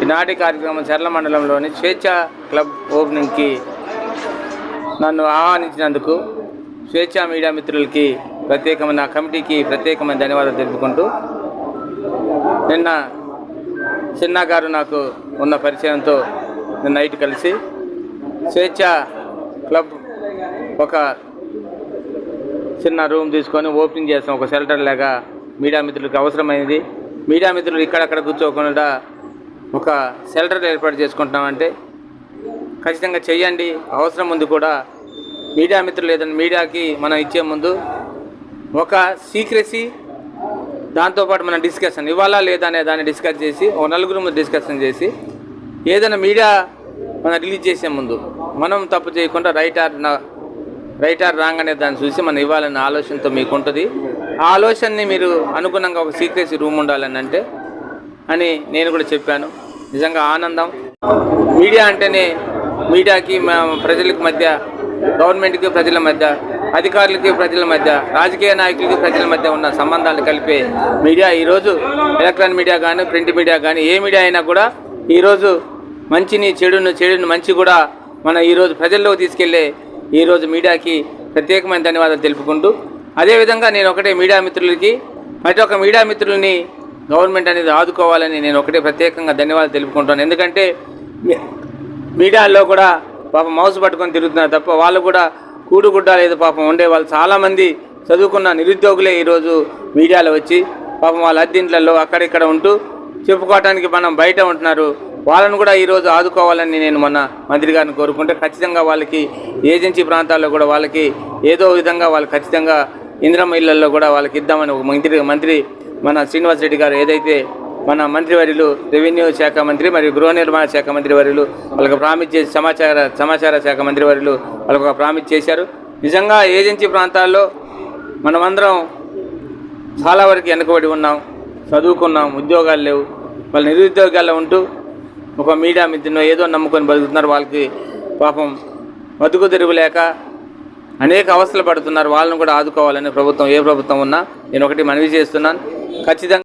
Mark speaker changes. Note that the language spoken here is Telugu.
Speaker 1: ఈనాటి కార్యక్రమం చర్ల మండలంలోని స్వేచ్ఛ క్లబ్ ఓపెనింగ్కి నన్ను ఆహ్వానించినందుకు స్వేచ్ఛ మీడియా మిత్రులకి ప్రత్యేకమైన కమిటీకి ప్రత్యేకమైన ధన్యవాదాలు తెలుపుకుంటూ, నిన్న చిన్న గారు నాకు ఉన్న పరిచయంతో నిన్న నైట్ కలిసి స్వేచ్ఛ క్లబ్ ఒక చిన్న రూమ్ తీసుకొని ఓపెనింగ్ చేస్తాం. ఒక షెల్టర్ లాగా మీడియా మిత్రులకు అవసరమైనది. మీడియా మిత్రులు ఇక్కడక్కడ కూర్చోకుండా ఒక షెల్టర్ ఏర్పాటు చేసుకుంటున్నామంటే ఖచ్చితంగా చెయ్యండి. అవసరం ఉంది కూడా. మీడియా మిత్రులు ఏదైనా మీడియాకి మనం ఇచ్చే ముందు ఒక సీక్రెసీ, దాంతోపాటు మన డిస్కషన్ ఇవ్వాలా లేదా అనే దాన్ని డిస్కస్ చేసి, ఒక నలుగురు ముందు డిస్కషన్ చేసి, ఏదైనా మీడియా మనం రిలీజ్ చేసే ముందు మనం తప్పు చేయకుండా రైట్ ఆర్ రాంగ్ అనే దాన్ని చూసి మనం ఇవ్వాలన్న ఆలోచనతో మీకు ఉంటుంది. ఆ ఆలోచనని మీరు అనుగుణంగా ఒక సీక్రెసీ రూమ్ ఉండాలని అంటే అని నేను కూడా చెప్పాను. నిజంగా ఆనందం. మీడియా అంటేనే మీడియాకి ప్రజలకు మధ్య, గవర్నమెంట్కి ప్రజల మధ్య, అధికారులకి ప్రజల మధ్య, రాజకీయ నాయకులకి ప్రజల మధ్య ఉన్న సంబంధాలు కలిపే మీడియా ఈరోజు ఎలక్ట్రానిక్ మీడియా కానీ, ప్రింట్ మీడియా కానీ, ఏ మీడియా అయినా కూడా ఈరోజు మంచిని చెడుని మంచి కూడా మన ఈరోజు ప్రజల్లోకి తీసుకెళ్లే ఈరోజు మీడియాకి ప్రత్యేకమైన ధన్యవాదాలు తెలుపుకుంటూ, అదేవిధంగా నేను ఒకటే మీడియా మిత్రులకి, ప్రతి ఒక్క మీడియా మిత్రుల్ని గవర్నమెంట్ అనేది ఆదుకోవాలని నేను ఒకటే ప్రత్యేకంగా ధన్యవాదాలు తెలుపుకుంటాను. ఎందుకంటే మీడియాలో కూడా పాపం మౌస్ పట్టుకొని తిరుగుతున్నారు తప్ప వాళ్ళు కూడా కూడుగుడ్డ లేదు పాపం ఉండే వాళ్ళు చాలామంది చదువుకున్న నిరుద్యోగులే ఈరోజు మీడియాలో వచ్చి పాపం వాళ్ళ అద్దెంట్లలో అక్కడిక్కడ ఉంటూ చెప్పుకోవటానికి మనం బయట ఉంటున్నారు. వాళ్ళను కూడా ఈరోజు ఆదుకోవాలని నేను మొన్న మంత్రి గారిని కోరుకుంటే, ఖచ్చితంగా వాళ్ళకి ఏజెన్సీ ప్రాంతాల్లో కూడా వాళ్ళకి ఏదో విధంగా వాళ్ళు ఖచ్చితంగా ఇందిరమ్మ ఇళ్లలో కూడా వాళ్ళకి ఇద్దామని ఒక మంత్రి మన శ్రీనివాస్ రెడ్డి గారు ఏదైతే మన మంత్రివర్యులు, రెవెన్యూ శాఖ మంత్రి మరియు గృహ నిర్మాణ శాఖ మంత్రివర్యులు వాళ్ళకి ప్రామిస్ చేసి, సమాచార శాఖ మంత్రివర్యులు వాళ్ళకి ఒక ప్రామిస్ చేశారు. నిజంగా ఏజెన్సీ ప్రాంతాల్లో మనమందరం చాలా వరకు వెనుకబడి ఉన్నాం, చదువుకున్నాం, ఉద్యోగాలు లేవు. వాళ్ళు నిరుద్యోగాల్లో ఉంటూ ఒక మీడియా మిత్రులను ఏదో నమ్ముకొని బతుకుతున్నారు. వాళ్ళకి పాపం బతుకు తెరువు లేక అనేక అవస్థలు పడుతున్నారు. వాళ్ళని కూడా ఆదుకోవాలని ప్రభుత్వం, ఏ ప్రభుత్వం ఉన్నా నేను ఒకటి మనవి చేస్తున్నాను. ఖచ్చితంగా